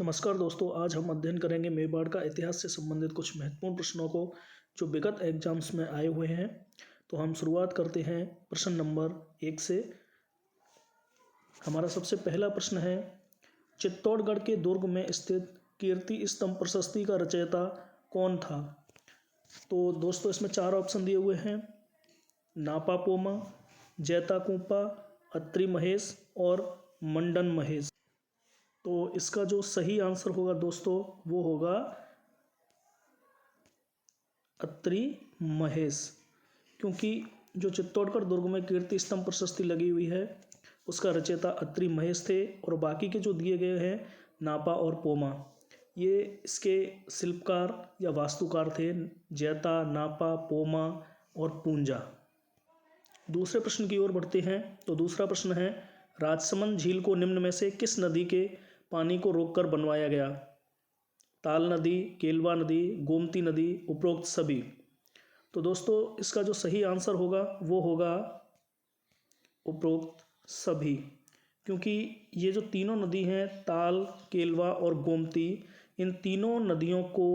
नमस्कार दोस्तों, आज हम अध्ययन करेंगे मेवाड़ का इतिहास से संबंधित कुछ महत्वपूर्ण प्रश्नों को जो विगत एग्जाम्स में आए हुए हैं। तो हम शुरुआत करते हैं प्रश्न नंबर 1 से। हमारा सबसे पहला प्रश्न है, चित्तौड़गढ़ के दुर्ग में स्थित कीर्ति स्तंभ प्रशस्ति का रचयिता कौन था? तो दोस्तों इसमें 4 ऑप्शन दिए हुए हैं, नापा पोमा, जैता कुंपा, अत्रि महेश और मंडन महेश। तो इसका जो सही आंसर होगा दोस्तों वो होगा अत्रि महेश, क्योंकि जो चित्तौड़गढ़ दुर्ग में कीर्ति स्तंभ प्रशस्ति लगी हुई है उसका रचयिता अत्रि महेश थे। और बाकी के जो दिए गए हैं नापा और पोमा, ये इसके शिल्पकार या वास्तुकार थे, जैता, नापा, पोमा और पूंजा। दूसरे प्रश्न की ओर बढ़ते हैं। तो दूसरा प्रश्न है, राजसमंद झील को निम्न में से किस नदी के पानी को रोककर बनवाया गया? ताल नदी, केलवा नदी, गोमती नदी, उपरोक्त सभी। तो दोस्तों इसका जो सही आंसर होगा वो होगा उपरोक्त सभी, क्योंकि ये जो तीनों नदी हैं ताल, केलवा और गोमती, इन तीनों नदियों को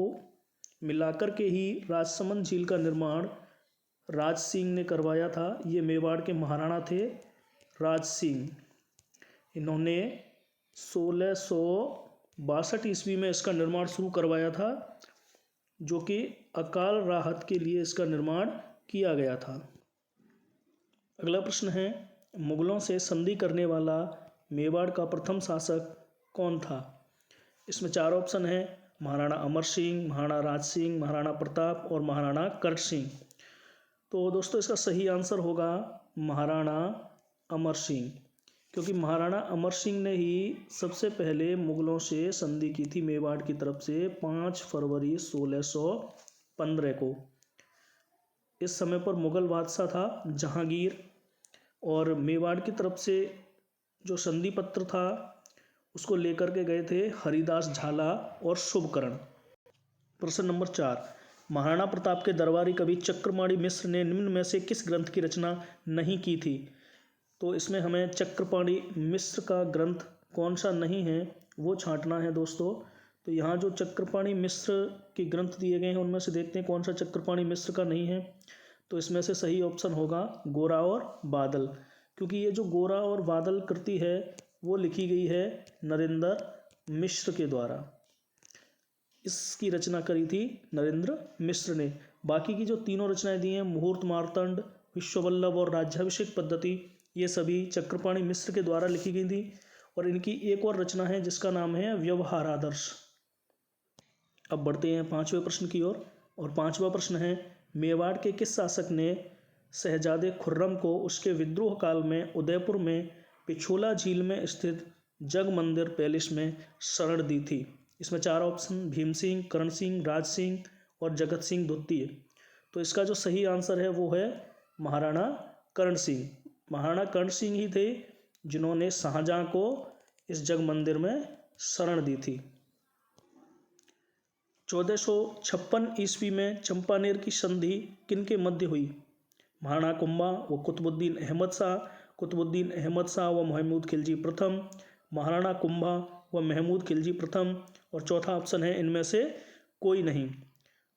मिलाकर के ही राजसमंद झील का निर्माण राज सिंह ने करवाया था। ये मेवाड़ के महाराणा थे राज सिंह। इन्होंने 1662 ईस्वी में इसका निर्माण शुरू करवाया था, जो कि अकाल राहत के लिए इसका निर्माण किया गया था। अगला प्रश्न है, मुगलों से संधि करने वाला मेवाड़ का प्रथम शासक कौन था? इसमें 4 ऑप्शन है, महाराणा अमर सिंह, महाराणा राज सिंह, महाराणा प्रताप और महाराणा कर्ण सिंह। तो दोस्तों इसका सही आंसर होगा महाराणा अमर सिंह, क्योंकि महाराणा अमर सिंह ने ही सबसे पहले मुगलों से संधि की थी मेवाड़ की तरफ से 5 फरवरी 1615 को। इस समय पर मुगल बादशाह था जहांगीर, और मेवाड़ की तरफ से जो संधि पत्र था उसको लेकर के गए थे हरिदास झाला और शुभकरण। प्रश्न नंबर 4, महाराणा प्रताप के दरबारी कवि चक्रपाणि मिश्र ने निम्न में से किस ग्रंथ की रचना नहीं की थी? तो इसमें हमें चक्रपाणि मिश्र का ग्रंथ कौन सा नहीं है वो छांटना है दोस्तों। तो यहाँ जो चक्रपाणि मिश्र के ग्रंथ दिए गए हैं उनमें से देखते हैं कौन सा चक्रपाणि मिश्र का नहीं है। तो इसमें से सही ऑप्शन होगा गोरा और बादल, क्योंकि ये जो गोरा और बादल कृति है वो लिखी गई है नरेंद्र मिश्र के द्वारा। इसकी रचना करी थी नरेंद्र मिश्र ने। बाकी की जो तीनों रचनाएं दी हैं, मुहूर्त मार्तंड, विश्ववल्लभ और राज्याभिषेक पद्धति, ये सभी चक्रपाणि मिश्र के द्वारा लिखी गई थी। और इनकी एक और रचना है जिसका नाम है व्यवहार आदर्श। अब बढ़ते हैं 5वें प्रश्न की ओर। और 5वां प्रश्न है, मेवाड़ के किस शासक ने शहजादे खुर्रम को उसके विद्रोह काल में उदयपुर में पिछोला झील में स्थित जग मंदिर पैलेस में शरण दी थी? इसमें 4 ऑप्शन, भीम सिंह, करण सिंह, राज सिंह और जगत सिंह द्वितीय। तो इसका जो सही आंसर है वो है महाराणा करण सिंह। महाराणा कर्ण सिंह ही थे जिन्होंने शाहजहां को इस जग मंदिर में शरण दी थी। 1456 ईस्वी में चंपानेर की संधि किनके मध्य हुई? महाराणा कुंभा व कुतुबुद्दीन अहमद शाह व महमूद खिलजी प्रथम, महाराणा कुंभा व महमूद खिलजी प्रथम, और चौथा ऑप्शन है इनमें से कोई नहीं।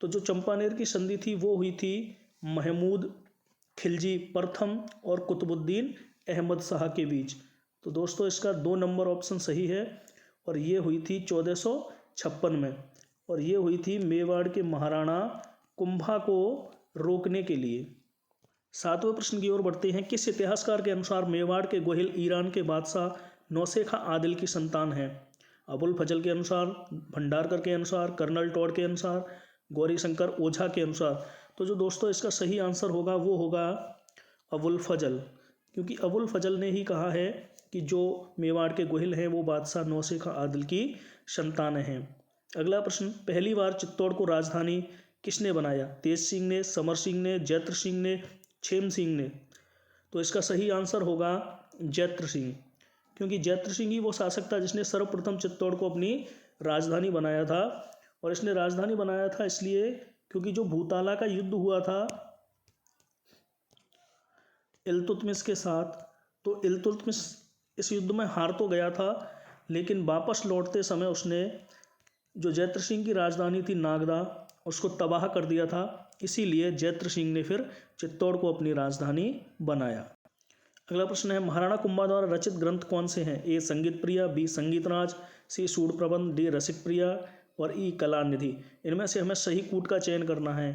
तो जो चंपानेर की संधि थी वो हुई थी महमूद खिलजी प्रथम और कुतुबुद्दीन अहमद शाह के बीच। तो दोस्तों इसका 2 नंबर ऑप्शन सही है, और ये हुई थी 1456 में, और ये हुई थी मेवाड़ के महाराणा कुंभा को रोकने के लिए। 7वें प्रश्न की ओर बढ़ते हैं। किस इतिहासकार के अनुसार मेवाड़ के गोहिल ईरान के बादशाह नौशेखा आदिल की संतान है? अबुल फजल के अनुसार, भंडारकर के अनुसार, कर्नल टॉड के अनुसार, गौरीशंकर ओझा के अनुसार। तो जो दोस्तों इसका सही आंसर होगा वो होगा अबुल फजल, क्योंकि अबुल फजल ने ही कहा है कि जो मेवाड़ के गोहिल हैं वो बादशाह नौशेखा आदिल की संतान हैं। अगला प्रश्न, पहली बार चित्तौड़ को राजधानी किसने बनाया? तेज सिंह ने, समर सिंह ने, जैत्र सिंह ने, क्षेम सिंह ने। तो इसका सही आंसर होगा जैत्र सिंह, क्योंकि जैत्र सिंह ही वो शासक था जिसने सर्वप्रथम चित्तौड़ को अपनी राजधानी बनाया था। और इसने राजधानी बनाया था इसलिए क्योंकि जो भूताला का युद्ध हुआ था इल्तुतमिश के साथ, तो इल्तुतमिश इस युद्ध में हार तो गया था, लेकिन वापस लौटते समय उसने जो जयद्रथ सिंह की राजधानी थी नागदा उसको तबाह कर दिया था। इसीलिए जयद्रथ सिंह ने फिर चित्तौड़ को अपनी राजधानी बनाया। अगला प्रश्न है, महाराणा कुंभा द्वारा रचित ग्रंथ कौन से हैं? ए संगीत प्रिया, बी संगीत राज, सी सूड प्रबंध, डी रसिक प्रिया और ई कला निधि। इनमें से हमें सही कूट का चयन करना है।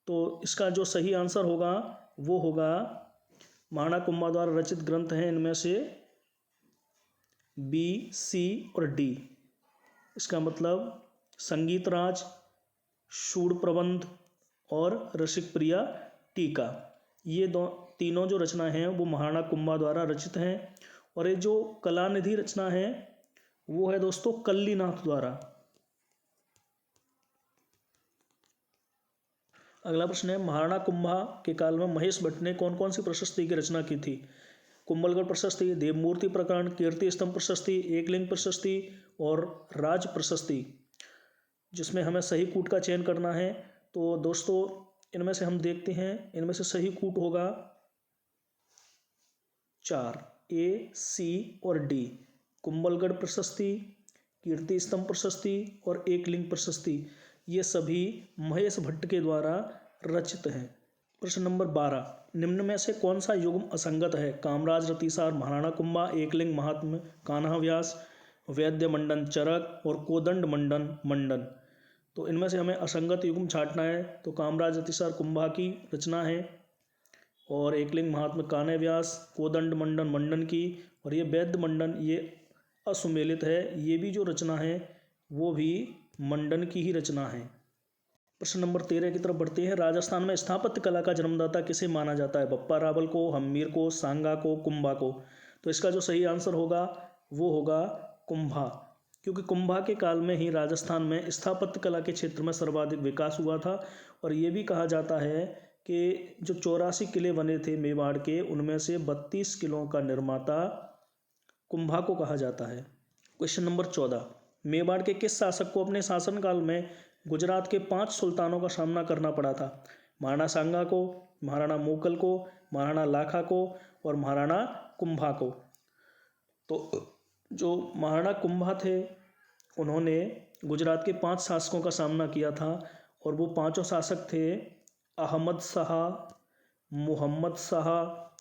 तो इसका जो सही आंसर होगा वो होगा महाराणा कुंभा द्वारा रचित ग्रंथ हैं इनमें से बी, सी और डी। इसका मतलब संगीत राज, शूड प्रबंध और रसिक प्रिया टीका, ये तीनों जो रचना हैं वो महाराणा कुंभा द्वारा रचित हैं। और ये जो कलानिधि रचना है वो है दोस्तों कल्लीनाथ द्वारा। अगला प्रश्न है, महाराणा कुंभा के काल में महेश भट्ट ने कौन कौन सी प्रशस्ति की रचना की थी? कुंभलगढ़ प्रशस्ति, देवमूर्ति प्रकरण, कीर्ति स्तंभ प्रशस्ति, एकलिंग प्रशस्ति और राज प्रशस्ति। जिसमें हमें सही कूट का चयन करना है। तो दोस्तों इनमें से हम देखते हैं, इनमें से सही कूट होगा 4, ए, सी और डी। कुंभलगढ़ प्रशस्ति, कीर्ति स्तंभ प्रशस्ति और एकलिंग प्रशस्ति, ये सभी महेश भट्ट के द्वारा रचित हैं। प्रश्न नंबर 12, निम्न में से कौन सा युग्म असंगत है? कामराज रतिसार, महाराणा कुंभा, एकलिंग महात्म, कान्हा व्यास, वैद्य मंडन चरक और कोदंड मंडन मंडन। तो इनमें से हमें असंगत युग्म छांटना है। तो कामराज रतिसार कुंभा की रचना है और एकलिंग महात्मा कान्हा व्यास, कोदंड मंडन मंडन की, और ये वैद्य मंडन ये असुमेलित है। ये भी जो रचना है वो भी मंडन की ही रचना है। प्रश्न नंबर 13 की तरफ बढ़ते हैं। राजस्थान में स्थापत्य कला का जन्मदाता किसे माना जाता है? बप्पा रावल को, हम्मीर को, सांगा को, कुंभा को। तो इसका जो सही आंसर होगा वो होगा कुंभा, क्योंकि कुंभा के काल में ही राजस्थान में स्थापत्य कला के क्षेत्र में सर्वाधिक विकास हुआ था। और ये भी कहा जाता है कि जो 84 किले बने थे मेवाड़ के, उनमें से 32 किलों का निर्माता कुंभा को कहा जाता है। क्वेश्चन नंबर 14, मेवाड़ के किस शासक को अपने शासनकाल में गुजरात के 5 सुल्तानों का सामना करना पड़ा था? महाराणा सांगा को, महाराणा मोकल को, महाराणा लाखा को और महाराणा कुंभा को। तो जो महाराणा कुंभा थे उन्होंने गुजरात के 5 शासकों का सामना किया था, और वो 5 शासक थे अहमद शाह, मोहम्मद शाह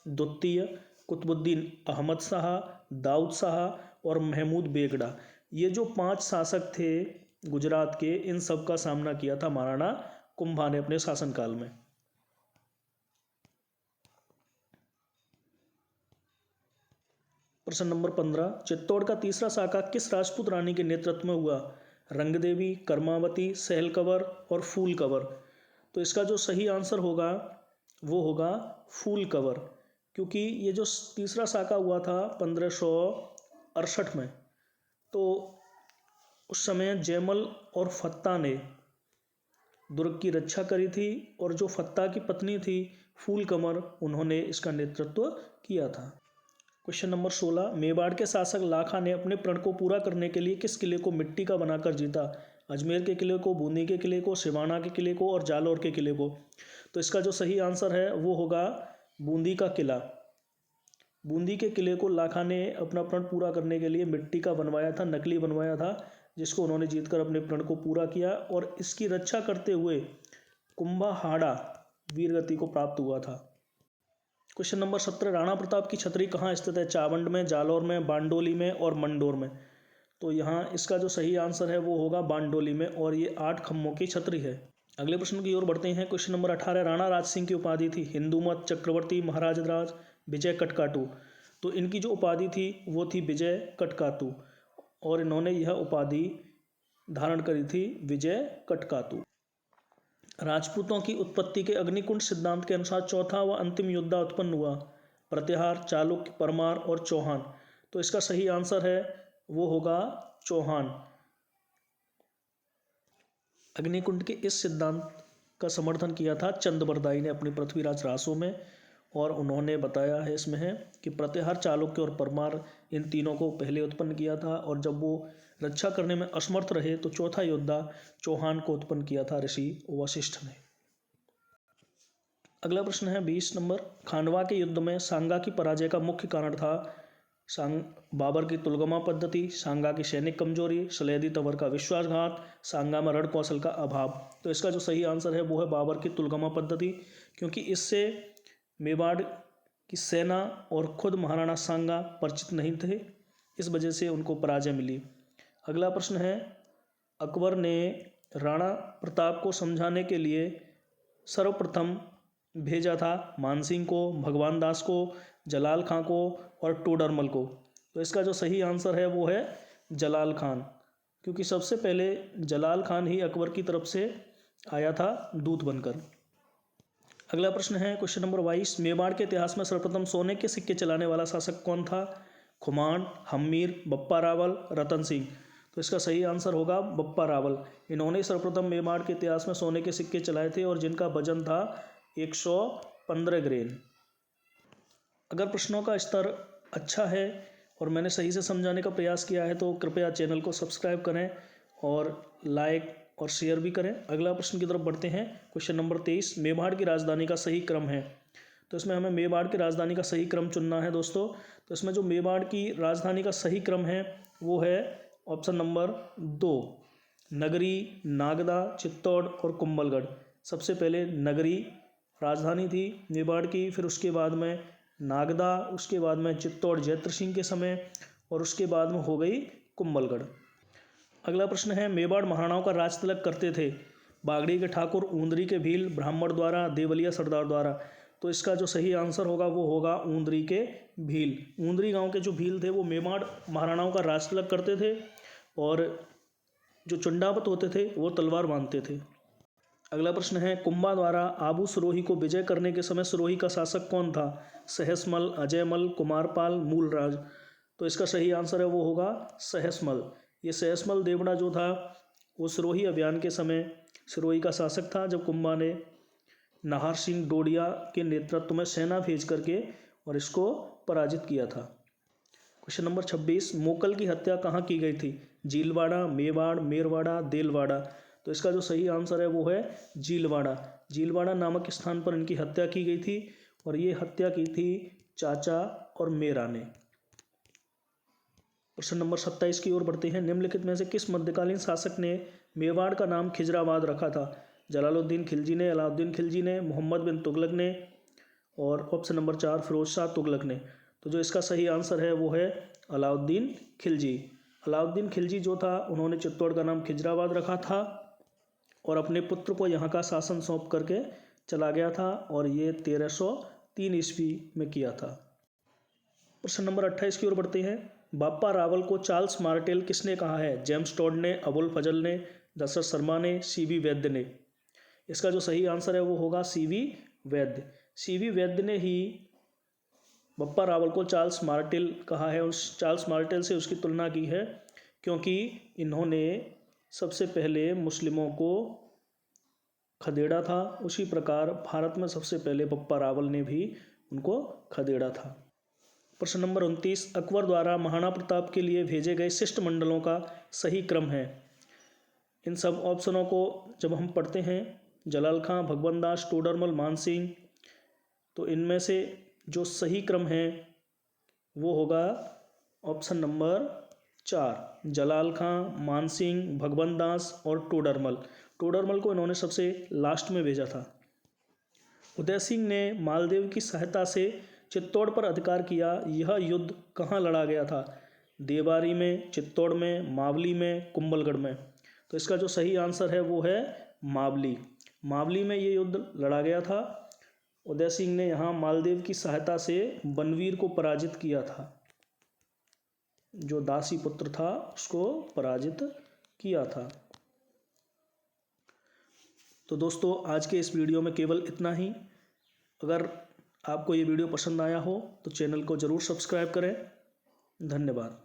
द्वितीय, कुतुबुद्दीन अहमद शाह, दाऊद शाह और महमूद बेगड़ा। ये जो 5 शासक थे गुजरात के, इन सब का सामना किया था महाराणा कुंभा ने अपने शासनकाल में। प्रश्न नंबर 15, चित्तौड़ का तीसरा शाखा किस राजपूत रानी के नेतृत्व में हुआ? रंगदेवी, कर्मावती, सहलकवर और फूलकवर। तो इसका जो सही आंसर होगा वो होगा फूलकवर, क्योंकि ये जो तीसरा शाखा हुआ था 1568 में, तो उस समय जयमल और फत्ता ने दुर्ग की रक्षा करी थी, और जो फत्ता की पत्नी थी फूलकमर, उन्होंने इसका नेतृत्व किया था। क्वेश्चन नंबर 16, मेवाड़ के शासक लाखा ने अपने प्रण को पूरा करने के लिए किस किले को मिट्टी का बनाकर जीता? अजमेर के किले को, बूंदी के किले को, सिवाना के किले को और जालौर के किले को। तो इसका जो सही आंसर है वो होगा बूंदी का किला। बूंदी के किले को लाखा ने अपना प्रण पूरा करने के लिए मिट्टी का बनवाया था, नकली बनवाया था, जिसको उन्होंने जीतकर अपने प्रण को पूरा किया, और इसकी रक्षा करते हुए कुंभाहाड़ा वीरगति को प्राप्त हुआ था। क्वेश्चन नंबर 17, राणा प्रताप की छतरी कहाँ स्थित है? चावंड में, जालौर में, बांडोली में और मंडोर में। तो यहाँ इसका जो सही आंसर है वो होगा बांडोली में, और ये 8 खम्भों की छतरी है। अगले प्रश्न की ओर बढ़ते हैं। क्वेश्चन नंबर 18, राणा राज सिंह की उपाधि थी हिंदूमत, चक्रवर्ती, महाराज राज, विजय कटकाटू। तो इनकी जो उपाधि थी वो थी विजय कटकातू, और इन्होंने यह उपाधि धारण करी थी विजय कटकातू। राजपूतों की उत्पत्ति के अग्निकुंड सिद्धांत के अनुसार चौथा व अंतिम योद्धा उत्पन्न हुआ? प्रत्याहार, चालुक्य, परमार और चौहान। तो इसका सही आंसर है वो होगा चौहान। अग्निकुंड के इस सिद्धांत का समर्थन किया था चंद्रबरदाई ने अपनी पृथ्वीराज रासों में, और उन्होंने बताया है इसमें है कि प्रत्याहार, चालुक्य और परमार इन तीनों को पहले उत्पन्न किया था, और जब वो रक्षा करने में असमर्थ रहे तो चौथा योद्धा चौहान को उत्पन्न किया था ऋषि वशिष्ठ ने। अगला प्रश्न है 20 नंबर, खांडवा के युद्ध में सांगा की पराजय का मुख्य कारण था बाबर की तुलगमा पद्धति, सांगा की सैनिक कमजोरी, सलेदी तंवर का विश्वासघात, सांगा में रण कौशल का अभाव। तो इसका जो सही आंसर है वो है बाबर की तुलगमा पद्धति, क्योंकि इससे मेवाड़ की सेना और खुद महाराणा सांगा परिचित नहीं थे, इस वजह से उनको पराजय मिली। अगला प्रश्न है, अकबर ने राणा प्रताप को समझाने के लिए सर्वप्रथम भेजा था मानसिंह को, भगवान दास को, जलाल खां को और टोडरमल को। तो इसका जो सही आंसर है वो है जलाल खान, क्योंकि सबसे पहले जलाल खान ही अकबर की तरफ से आया था दूत बनकर। अगला प्रश्न है क्वेश्चन नंबर 22, मेवाड़ के इतिहास में सर्वप्रथम सोने के सिक्के चलाने वाला शासक कौन था? खुमान, हम्मीर, बप्पा रावल, रतन सिंह। तो इसका सही आंसर होगा बप्पा रावल। इन्होंने सर्वप्रथम मेवाड़ के इतिहास में सोने के सिक्के चलाए थे और जिनका वजन था 115 ग्रेन। अगर प्रश्नों का स्तर अच्छा है और मैंने सही से समझाने का प्रयास किया है तो कृपया चैनल को सब्सक्राइब करें और लाइक और शेयर भी करें। अगला प्रश्न की तरफ बढ़ते हैं। क्वेश्चन नंबर 23, मेवाड़ की राजधानी का सही क्रम है। तो इसमें हमें मेवाड़ की राजधानी का सही क्रम चुनना है दोस्तों। तो इसमें जो मेवाड़ की राजधानी का सही क्रम है वो है ऑप्शन नंबर 2, नगरी, नागदा, चित्तौड़ और कुंभलगढ़। सबसे पहले नगरी राजधानी थी मेवाड़ की, फिर उसके बाद में नागदा, उसके बाद में चित्तौड़ जयद्रथ सिंह के समय और उसके बाद में हो गई कुंभलगढ़। अगला प्रश्न है, मेवाड़ महाराणाओं का राज तिलक करते थे बागड़ी के ठाकुर, ऊंदरी के भील, ब्राह्मण द्वारा, देवलिया सरदार द्वारा। तो इसका जो सही आंसर होगा वो होगा ऊंदरी के भील। ऊंदरी गांव के जो भील थे वो मेवाड़ महाराणाओं का राज तिलक करते थे और जो चुंडावत होते थे वो तलवार बांधते थे। अगला प्रश्न है, कुंभा द्वारा आबू सिरोही को विजय करने के समय सिरोही का शासक कौन था? सहसमल, अजयमल, कुमारपाल, मूलराज। तो इसका सही आंसर है वो होगा सहसमल। ये सहसमल देवड़ा जो था वो सिरोही अभियान के समय सिरोही का शासक था, जब कुंभा ने नाहर सिंह डोडिया के नेतृत्व में सेना भेज करके और इसको पराजित किया था। क्वेश्चन नंबर 26, मोकल की हत्या कहाँ की गई थी? जीलवाड़ा, मेवाड़, मेरवाड़ा, देलवाड़ा। तो इसका जो सही आंसर है वो है जीलवाड़ा। जीलवाड़ा नामक स्थान पर इनकी हत्या की गई थी और ये हत्या की थी चाचा और मेरा ने। प्रश्न नंबर 27 की ओर बढ़ते हैं। निम्नलिखित में से किस मध्यकालीन शासक ने मेवाड़ का नाम खिजराबाद रखा था? जलालुद्दीन खिलजी ने, अलाउद्दीन खिलजी ने, मोहम्मद बिन तुगलक ने और ऑप्शन नंबर 4 फिरोज शाह तुगलक ने। तो जो इसका सही आंसर है वो है अलाउद्दीन खिलजी। अलाउद्दीन खिलजी जो था उन्होंने चित्तौड़ का नाम खिजराबाद रखा था और अपने पुत्र को यहाँ का शासन सौंप करके चला गया था और ये 1303 ईस्वी में किया था। प्रश्न नंबर 28 की ओर बढ़ते हैं। बाप्पा रावल को चार्ल्स मार्टेल किसने कहा है? जेम्स टॉड ने, अबुल फजल ने, दशरथ शर्मा ने, सीवी वैद्य ने। इसका जो सही आंसर है वो होगा सीवी वैद्य। सीवी वैद्य ने ही बप्पा रावल को चार्ल्स मार्टेल कहा है। उस चार्ल्स मार्टेल से उसकी तुलना की है क्योंकि इन्होंने सबसे पहले मुस्लिमों को खदेड़ा था, उसी प्रकार भारत में सबसे पहले बप्पा रावल ने भी उनको खदेड़ा था। प्रश्न नंबर 29, अकबर द्वारा महाराणा प्रताप के लिए भेजे गए शिष्टमंडलों का सही क्रम है। इन सब ऑप्शनों को जब हम पढ़ते हैं, जलाल खां, भगवान दास, टोडरमल, मानसिंह, तो इनमें से जो सही क्रम है वो होगा ऑप्शन नंबर 4, जलाल खां, मानसिंह, भगवान दास और टोडरमल। टोडरमल को इन्होंने सबसे लास्ट में भेजा था। उदय सिंह ने मालदेव की सहायता से चित्तौड़ पर अधिकार किया। यह युद्ध कहाँ लड़ा गया था? देवारी में, चित्तौड़ में, मावली में, कुंभलगढ़ में। तो इसका जो सही आंसर है वो है मावली। मावली में ये युद्ध लड़ा गया था। उदय सिंह ने यहाँ मालदेव की सहायता से बनवीर को पराजित किया था, जो दासी पुत्र था उसको पराजित किया था। तो दोस्तों आज के इस वीडियो में केवल इतना ही। अगर आपको ये वीडियो पसंद आया हो तो चैनल को ज़रूर सब्सक्राइब करें। धन्यवाद।